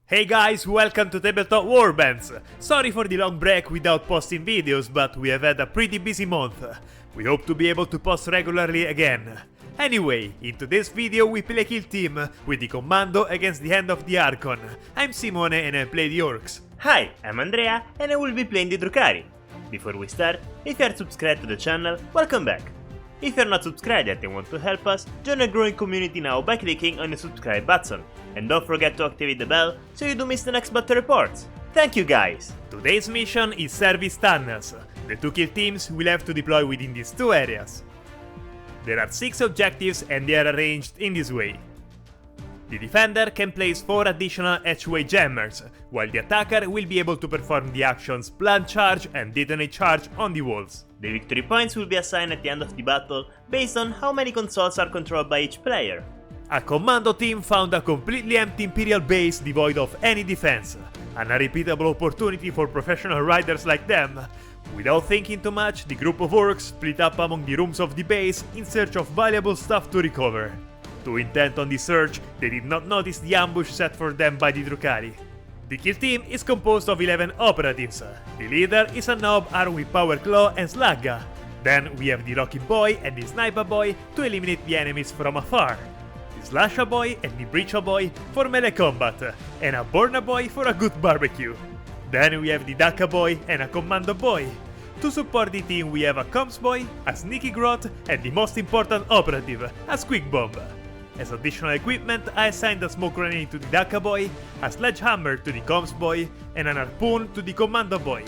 Hey guys, welcome to Tabletop Warbands! Sorry for the long break without posting videos, but we have had a pretty busy month. We hope to be able to post regularly again. Anyway, in today's video we play a kill team with the Kommando against the hand of the Archon. I'm Simone and I play the Orks. Hi, I'm Andrea and I will be playing the Drukhari. Before we start, if you are subscribed to the channel, welcome back. If you are not subscribed yet and want to help us, join a growing community now by clicking on the subscribe button. And don't forget to activate the bell so you don't miss the next battle reports. Thank you guys! Today's mission is service tunnels. The two kill teams will have to deploy within these two areas. There are 6 objectives and they are arranged in this way. The defender can place 4 additional HWA jammers, while the attacker will be able to perform the actions plant charge and detonate charge on the walls. The victory points will be assigned at the end of the battle based on how many consoles are controlled by each player. A Kommando team found a completely empty Imperial base devoid of any defense, an unrepeatable opportunity for professional riders like them. Without thinking too much, the group of Orks split up among the rooms of the base in search of valuable stuff to recover. Too intent on the search, they did not notice the ambush set for them by the Drukhari. The kill team is composed of 11 operatives. The leader is a knob armed with Power Claw and Slugga. Then we have the Rocky Boy and the Sniper Boy to eliminate the enemies from afar, the Slasher Boy and the Breacher Boy for melee combat, and a Burner Boy for a good barbecue. Then we have the Daka Boy and a Kommando Boy. To support the team we have a Comms Boy, a Sneaky Grot, and the most important operative, a Squeak Bomb. As additional equipment, I assigned a smoke grenade to the Daka Boy, a sledgehammer to the Comms Boy, and an harpoon to the Kommando Boy.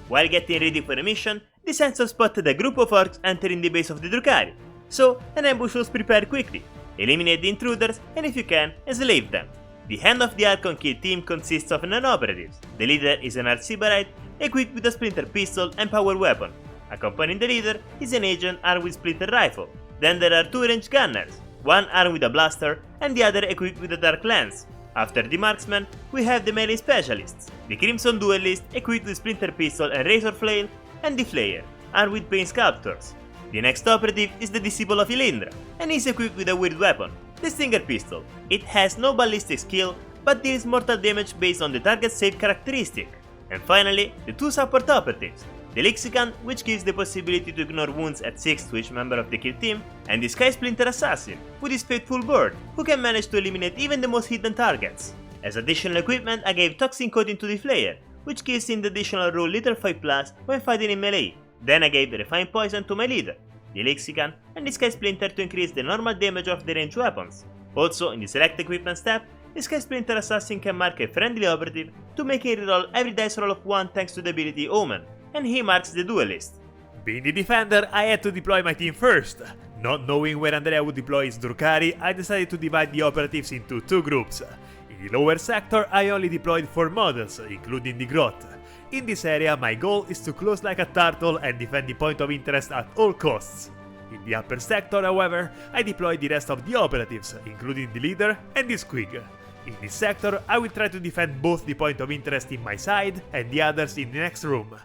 While getting ready for the mission, the sensor spotted a group of Orks entering the base of the Drukhari, so an ambush was prepared quickly. Eliminate the intruders and if you can, enslave them. The hand of the Archon kill team consists of 9 operatives. The leader is an Archon equipped with a splinter pistol and power weapon. Accompanying the leader is an agent armed with splinter rifle. Then there are 2 ranged gunners, one armed with a blaster and the other equipped with a dark lance. After the marksman, we have the melee specialists, the Crimson Duelist equipped with splinter pistol and razor flail, and the Flayer, armed with paint sculptors. The next operative is the Disciple of Ilindra, and is equipped with a weird weapon, the Stinger pistol. It has no ballistic skill, but deals mortal damage based on the target's save characteristic. And finally, the 2 support operatives, the Lexicon, which gives the possibility to ignore wounds at 6 to each member of the kill team, and the Sky Splinter Assassin, with his faithful bird, who can manage to eliminate even the most hidden targets. As additional equipment, I gave Toxin Coating to the Flayer, which gives him the additional rule Lethal 5+ when fighting in melee. Then I gave the Refined Poison to my leader, the Lexicon, and the Sky Splinter to increase the normal damage of the ranged weapons. Also, in the Select Equipment step, the Sky Splinter Assassin can mark a friendly operative to make him reroll every dice roll of 1 thanks to the ability Omen, and he marks the Duelist. Being the defender, I had to deploy my team first. Not knowing where Andrea would deploy his Drukhari, I decided to divide the operatives into 2 groups. In the lower sector, I only deployed 4 models, including the Grot. In this area, my goal is to close like a turtle and defend the point of interest at all costs. In the upper sector, however, I deployed the rest of the operatives, including the leader and the Squig. In this sector, I will try to defend both the point of interest in my side and the others in the next room.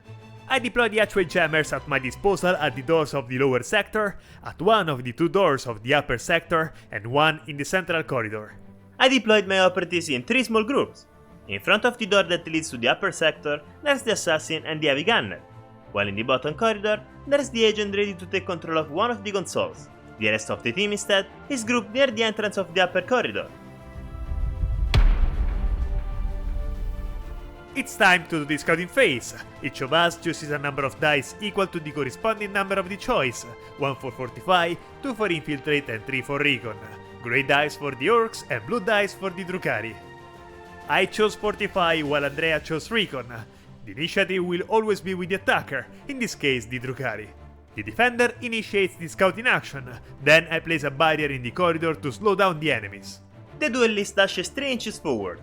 I deployed the HWA jammers at my disposal at the doors of the lower sector, at one of the 2 doors of the upper sector, and one in the central corridor. I deployed my operatives in 3 small groups. In front of the door that leads to the upper sector, there's the assassin and the heavy gunner, while in the bottom corridor, there's the agent ready to take control of one of the consoles. The rest of the team instead is grouped near the entrance of the upper corridor. It's time to do the scouting phase. Each of us chooses a number of dice equal to the corresponding number of the choice, 1 for Fortify, 2 for Infiltrate and 3 for Recon. Grey dice for the Orks and blue dice for the Drukhari. I chose Fortify while Andrea chose Recon. The initiative will always be with the attacker, in this case the Drukhari. The defender initiates the scouting action, then I place a barrier in the corridor to slow down the enemies. The Duelist dashes 3 inches forward.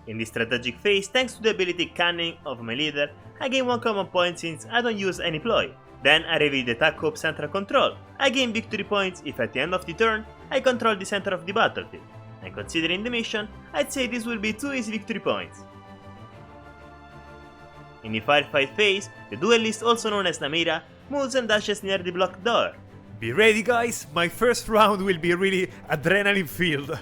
In the strategic phase, thanks to the ability Cunning of my leader, I gain 1 common point since I don't use any ploy. Then I reveal the Attack Hope Central Control. I gain victory points if at the end of the turn, I control the center of the battlefield. And considering the mission, I'd say this will be 2 easy victory points. In the firefight phase, the Duelist, also known as Namira, moves and dashes near the blocked door. Be ready guys, my first round will be really adrenaline filled.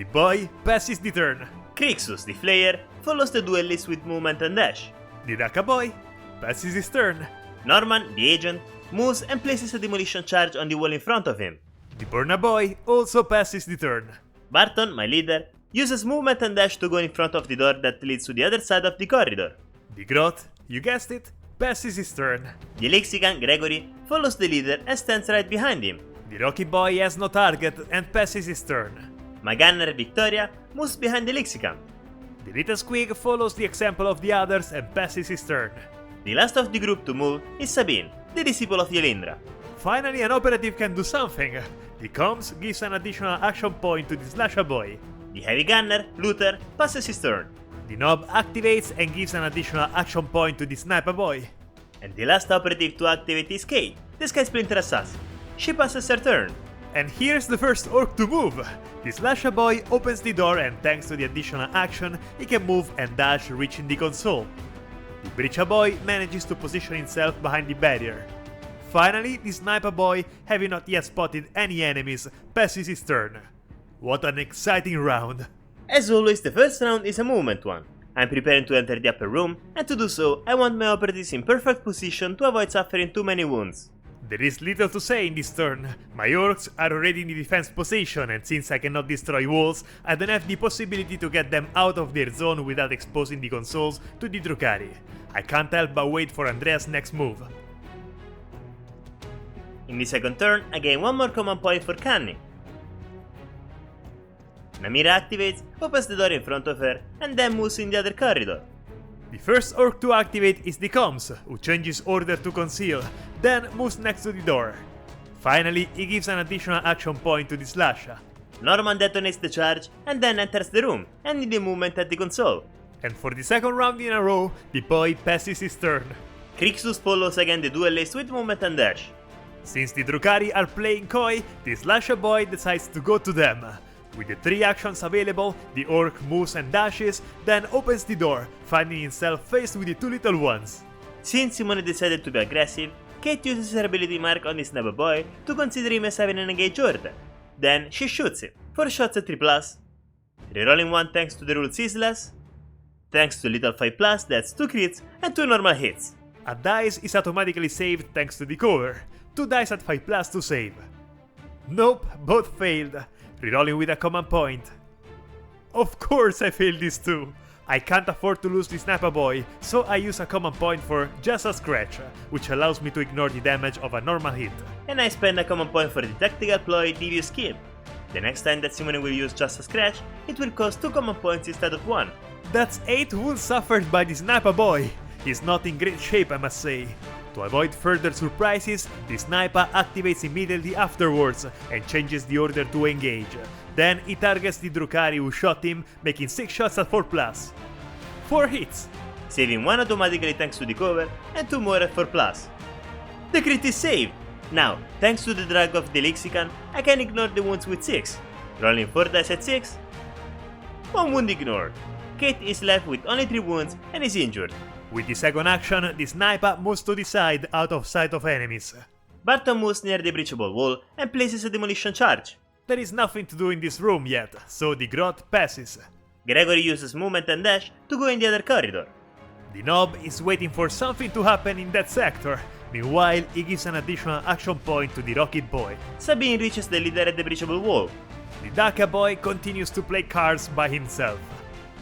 The boy passes the turn. Crixus, the Flayer, follows the duelist with movement and dash. The Daka boy passes his turn. Norman, the agent, moves and places a demolition charge on the wall in front of him. The Burna boy also passes the turn. Barton, my leader, uses movement and dash to go in front of the door that leads to the other side of the corridor. The Grot, you guessed it, passes his turn. The Lexican, Gregory, follows the leader and stands right behind him. The Rocky boy has no target and passes his turn. My gunner, Victoria, moves behind the Lexican. The little squig follows the example of the others and passes his turn. The last of the group to move is Sabine, the disciple of Yelindra. Finally, an operative can do something. The comms gives an additional action point to the Slasher boy. The heavy gunner, Luther, passes his turn. The knob activates and gives an additional action point to the Sniper boy. And the last operative to activate is Kate, the Sky Splinter assassin. She passes her turn. And here's the first orc to move. The Slasher boy opens the door and thanks to the additional action, he can move and dash reaching the console. The Breacher boy manages to position himself behind the barrier. Finally, the Sniper boy, having not yet spotted any enemies, passes his turn. What an exciting round! As always, the first round is a movement one. I'm preparing to enter the upper room, and to do so, I want my operatives in perfect position to avoid suffering too many wounds. There is little to say in this turn. My orcs are already in the defense position, and since I cannot destroy walls, I don't have the possibility to get them out of their zone without exposing the consoles to the Drukhari. I can't help but wait for Andrea's next move. In the second turn, I gain one more command point for Cunning. Namira activates, opens the door in front of her, and then moves in the other corridor. The first orc to activate is the comms, who changes order to conceal, then moves next to the door. Finally, he gives an additional action point to the Slasher. Norman detonates the charge, and then enters the room, ending the movement at the console. And for the second round in a row, the boy passes his turn. Crixus follows again the duelist with movement and dash. Since the Drukhari are playing coy, the Slasher boy decides to go to them. With the 3 actions available, the orc moves and dashes, then opens the door, finding himself faced with the 2 little ones. Since Simone decided to be aggressive, Kate uses her ability mark on the Sniper boy to consider him as having an engaged order. Then she shoots him. 4 shots at 3+. Rerolling 1 thanks to the rule ceaseless. Thanks to little 5+, that's 2 crits and 2 normal hits. A dice is automatically saved thanks to the cover. 2 dice at 5+ to save. Nope, both failed. Rerolling with a command point. Of course I failed this too. I can't afford to lose the Sniper boy, so I use a command point for Just a Scratch, which allows me to ignore the damage of a normal hit. And I spend a command point for the Tactical Ploy Devious Scheme. The next time that Simone will use Just a Scratch, it will cost 2 command points instead of 1. That's 8 wounds suffered by the Sniper boy. He's not in great shape, I must say. To avoid further surprises, the Sniper activates immediately afterwards and changes the order to engage. Then he targets the Drukhari who shot him, making 6 shots at 4+. 4 hits! Saving 1 automatically thanks to the cover, and 2 more at 4+. The crit is saved! Now, thanks to the drag of the Lexican, I can ignore the wounds with 6. Rolling 4 dice at 6. 1 wound ignored. Kate is left with only 3 wounds and is injured. With the second action, the Sniper moves to the side out of sight of enemies. Barton moves near the breachable wall and places a demolition charge. There is nothing to do in this room yet, so the Grot passes. Gregory uses movement and dash to go in the other corridor. The Knob is waiting for something to happen in that sector. Meanwhile, he gives an additional action point to the Rocket Boy. Sabine reaches the leader at the breachable wall. The Daka Boy continues to play cards by himself.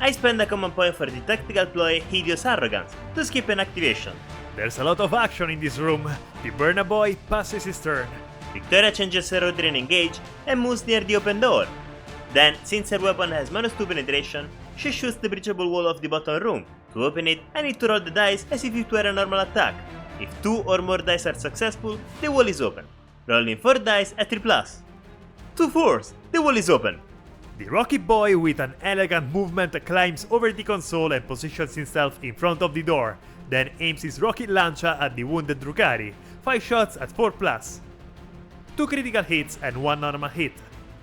I spend a command point for the Tactical Ploy Hideous Arrogance to skip an activation. There's a lot of action in this room. The Burna Boy passes his turn. Victoria changes her order and engage and moves near the open door. Then, since her weapon has -2 penetration, she shoots the breachable wall of the bottom room. To open it, I need to roll the dice as if it were a normal attack. If 2 or more dice are successful, the wall is open. Rolling 4 dice at 3+. 2 4s, the wall is open. The Rocket Boy with an elegant movement climbs over the console and positions himself in front of the door, then aims his rocket launcher at the wounded Drukhari. 5 shots at 4+. 2 critical hits and 1 normal hit.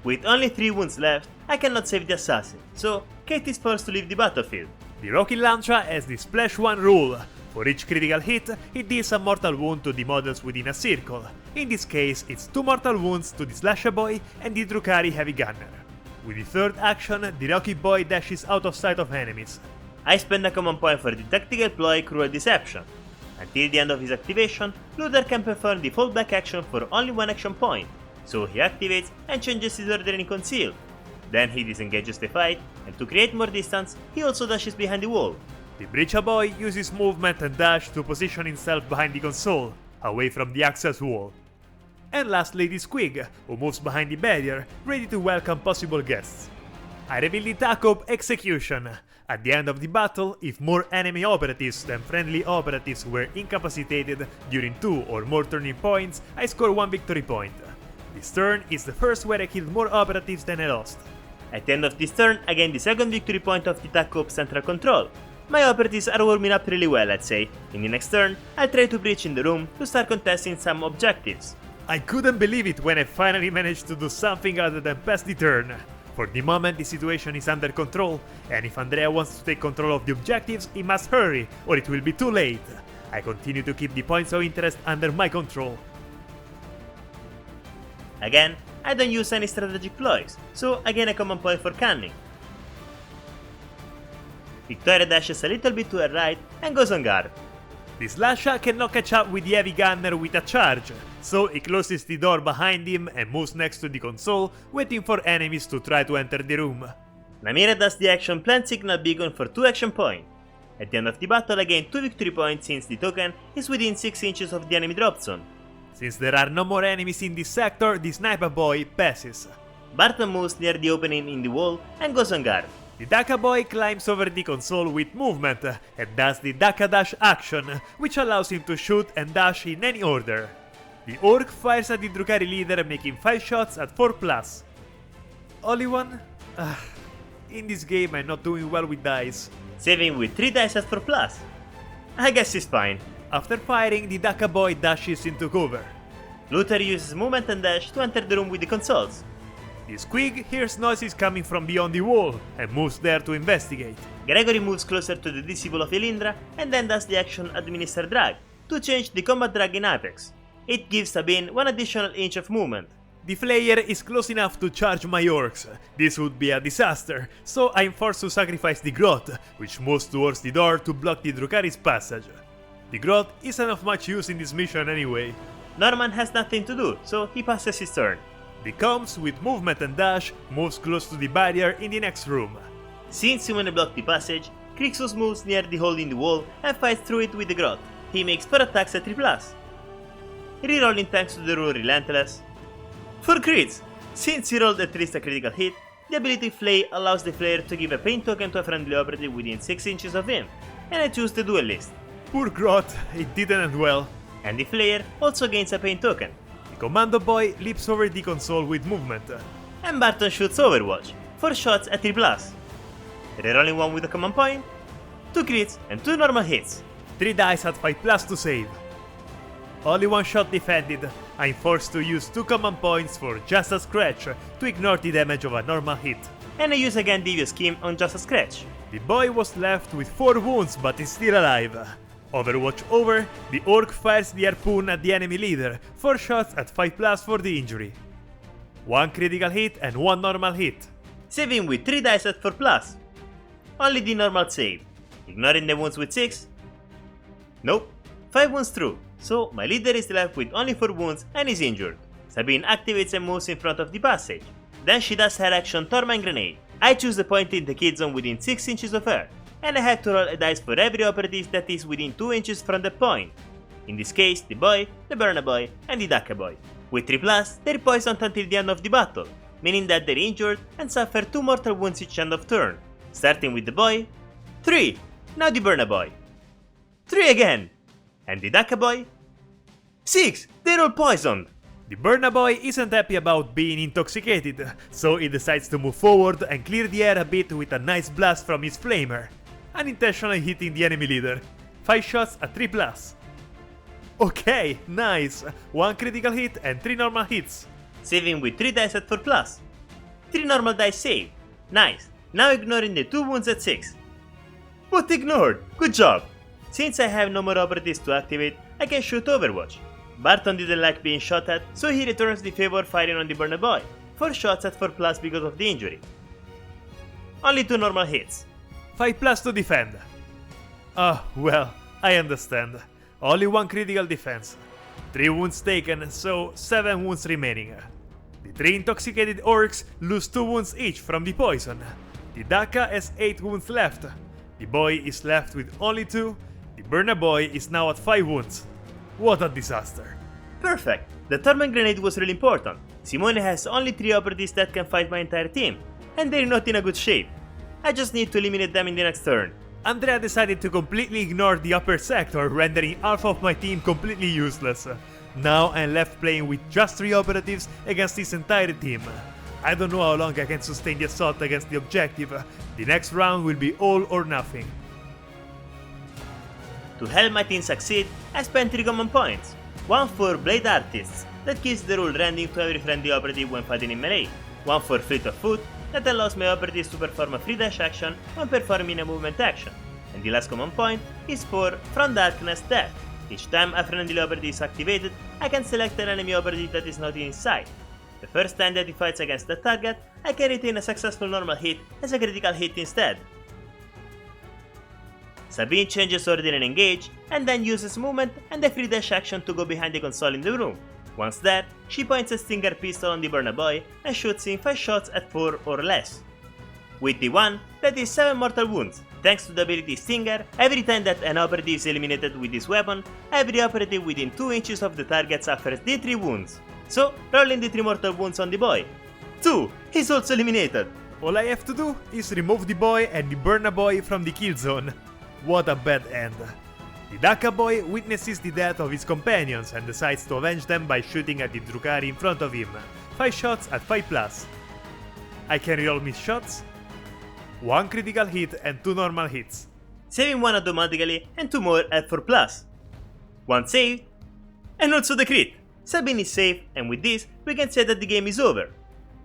With only 3 wounds left, I cannot save the assassin, so Kate is forced to leave the battlefield. The rocket launcher has the Splash 1 rule. For each critical hit, it deals a mortal wound to the models within a circle. In this case, it's 2 mortal wounds to the Slasher Boy and the Drukhari Heavy Gunner. With the third action, the Rocky Boy dashes out of sight of enemies. I spend a command point for the tactical ploy Cruel Deception. Until the end of his activation, Luther can perform the fallback action for only one action point, so he activates and changes his order in Conceal. Then he disengages the fight, and to create more distance, he also dashes behind the wall. The Breacher Boy uses movement and dash to position himself behind the console, away from the access wall. And lastly the Squig, who moves behind the barrier, ready to welcome possible guests. I reveal the Tacob Execution. At the end of the battle, if more enemy operatives than friendly operatives were incapacitated during 2 or more turning points, I score 1 victory point. This turn is the first where I killed more operatives than I lost. At the end of this turn, I gain the second victory point of the Tacob Central Control. My operatives are warming up really well, I'd say. In the next turn, I'll try to breach in the room to start contesting some objectives. I couldn't believe it when I finally managed to do something other than pass the turn. For the moment the situation is under control, and if Andrea wants to take control of the objectives, he must hurry, or it will be too late. I continue to keep the points of interest under my control. Again, I don't use any strategic ploys, so I gain a command point for Cunning. Victoria dashes a little bit to her right and goes on guard. The Slasher cannot catch up with the Heavy Gunner with a charge, so he closes the door behind him and moves next to the console, waiting for enemies to try to enter the room. Namira does the action Plant Signal Beacon for 2 action points. At the end of the battle I gain 2 victory points since the token is within 6 inches of the enemy drop zone. Since there are no more enemies in this sector, the Sniper Boy passes. Barton moves near the opening in the wall and goes on guard. The Daka Boy climbs over the console with movement and does the Daka Dash action, which allows him to shoot and dash in any order. The Orc fires at the Drukhari leader, making 5 shots at 4+. Only one? In this game I'm not doing well with dice. Saving with 3 dice at 4+. I guess he's fine. After firing, the Daka Boy dashes into cover. Luther uses movement and dash to enter the room with the consoles. The Squig hears noises coming from beyond the wall and moves there to investigate. Gregory moves closer to the disciple of Elindra and then does the action Administer Drag to change the combat drag in Apex. It gives Sabine 1 additional inch of movement. The Flayer is close enough to charge my Orks. This would be a disaster, so I'm forced to sacrifice the Grot, which moves towards the door to block the Drukhari's passage. The Grot isn't of much use in this mission anyway. Norman has nothing to do, so he passes his turn. The Combs, with movement and dash, moves close to the barrier in the next room. Since he wanna block the passage, Crixus moves near the hole in the wall and fights through it with the Grot. He makes 4 attacks at 3+. Rerolling thanks to the rule Relentless. For crits! Since he rolled at least a critical hit, the ability Flay allows the player to give a pain token to a friendly operative within 6 inches of him, and I choose the Duelist. Poor Grot, it didn't end well. And the Flayer also gains a pain token. The Kommando Boy leaps over the console with movement. And Barton shoots Overwatch, 4 shots at 3+. Rerolling 1 with a command point, 2 crits and 2 normal hits. 3 dice at 5+ to save. Only 1 shot defended. I'm forced to use 2 command points for Just a Scratch to ignore the damage of a normal hit. And I use again Devious Scheme on Just a Scratch. The boy was left with 4 wounds but is still alive. Overwatch over, the Orc fires the harpoon at the enemy leader, 4 shots at 5+ for the injury. 1 critical hit and 1 normal hit. Saving with 3 dice at 4+. Only the normal save. Ignoring the wounds with 6. Nope, 5 wounds through, so my leader is left with only 4 wounds and is injured. Sabine activates and moves in front of the passage. Then she does her action Torment Grenade. I choose the point in the kid zone within 6 inches of her, and I have to roll a dice for every operative that is within 2 inches from the point. In this case, the boy, the Burner Boy, and the Daka Boy. With 3+, they're poisoned until the end of the battle, meaning that they're injured and suffer 2 mortal wounds each end of turn. Starting with the boy, 3, now the Burner Boy. 3 again! And the Daka Boy, 6, they're all poisoned! The Burner Boy isn't happy about being intoxicated, so he decides to move forward and clear the air a bit with a nice blast from his flamer, unintentionally hitting the enemy leader. 5 shots at 3+. Okay, nice! 1 critical hit and 3 normal hits. Saving with 3 dice at 4+. 3 normal dice save. Nice, now ignoring the 2 wounds at 6. But ignored, good job! Since I have no more operatives to activate, I can shoot Overwatch. Barton didn't like being shot at, so he returns the favor firing on the Burner Boy. 4 shots at 4+ because of the injury. Only 2 normal hits. 5+ to defend. Oh, well, I understand. Only 1 critical defense. 3 wounds taken, so 7 wounds remaining. The 3 intoxicated orcs lose 2 wounds each from the poison. The Daka has 8 wounds left. The boy is left with only 2. The Burna boy is now at 5 wounds. What a disaster. Perfect! The Torment Grenade was really important. Simone has only 3 operatives that can fight my entire team, and they're not in a good shape. I just need to eliminate them in the next turn. Andrea decided to completely ignore the upper sector, rendering half of my team completely useless. Now I'm left playing with just 3 operatives against his entire team. I don't know how long I can sustain the assault against the objective. The next round will be all or nothing. To help my team succeed, I spent 3 command points. 1 for Blade Artists, that gives the rule rending to every friendly operative when fighting in melee. 1 for Fleet of Foot, that allows my operatives to perform a free dash action when performing a movement action. And the last command point is for From Darkness Death. Each time a friendly operative is activated, I can select an enemy operative that is not in his sight. The first time that he fights against the target, I can retain a successful normal hit as a critical hit instead. Sabine changes order and engage, and then uses movement and a free dash action to go behind the console in the room. Once there, she points a Stinger pistol on the Burna boy and shoots him 5 shots at 4 or less. With the 1, that is 7 mortal wounds. Thanks to the ability Stinger, every time that an operative is eliminated with this weapon, every operative within 2 inches of the target suffers D3 wounds. So, rolling the 3 mortal wounds on the boy. 2! He's also eliminated! All I have to do is remove the boy and the Burna boy from the kill zone. What a bad end. The Daka boy witnesses the death of his companions and decides to avenge them by shooting at the Drukhari in front of him. 5 shots at 5+. I can reroll his shots. 1 critical hit and 2 normal hits. Saving 1 automatically and 2 more at 4+. 1 saved, and also the crit. Sabine is safe, and with this, we can say that the game is over.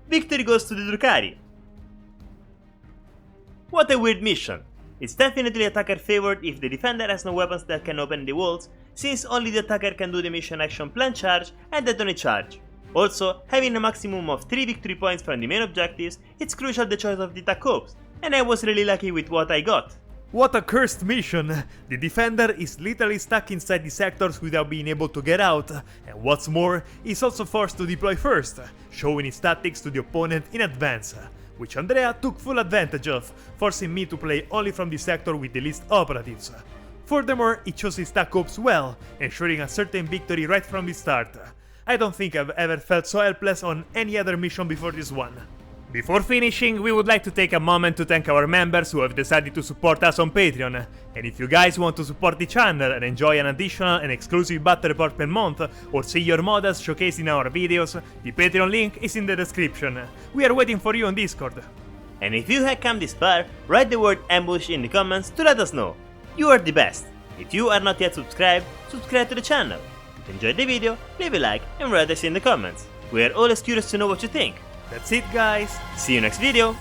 Victory goes to the Drukhari. What a weird mission. It's definitely attacker favored if the defender has no weapons that can open the walls, since only the attacker can do the mission action plant charge and detonate charge. Also, having a maximum of 3 victory points from the main objectives, it's crucial the choice of the attack corps, and I was really lucky with what I got. What a cursed mission! The defender is literally stuck inside the sectors without being able to get out, and what's more, he's also forced to deploy first, showing his tactics to the opponent in advance, which Andrea took full advantage of, forcing me to play only from the sector with the least operatives. Furthermore, he chose his attack ops well, ensuring a certain victory right from the start. I don't think I've ever felt so helpless on any other mission before this one. Before finishing, we would like to take a moment to thank our members who have decided to support us on Patreon. And if you guys want to support the channel and enjoy an additional and exclusive battle report per month, or see your models showcased in our videos, the Patreon link is in the description. We are waiting for you on Discord. And if you have come this far, write the word ambush in the comments to let us know. You are the best. If you are not yet subscribed, subscribe to the channel. If you enjoyed the video, leave a like and write us in the comments. We are always curious to know what you think. That's it, guys. See you next video.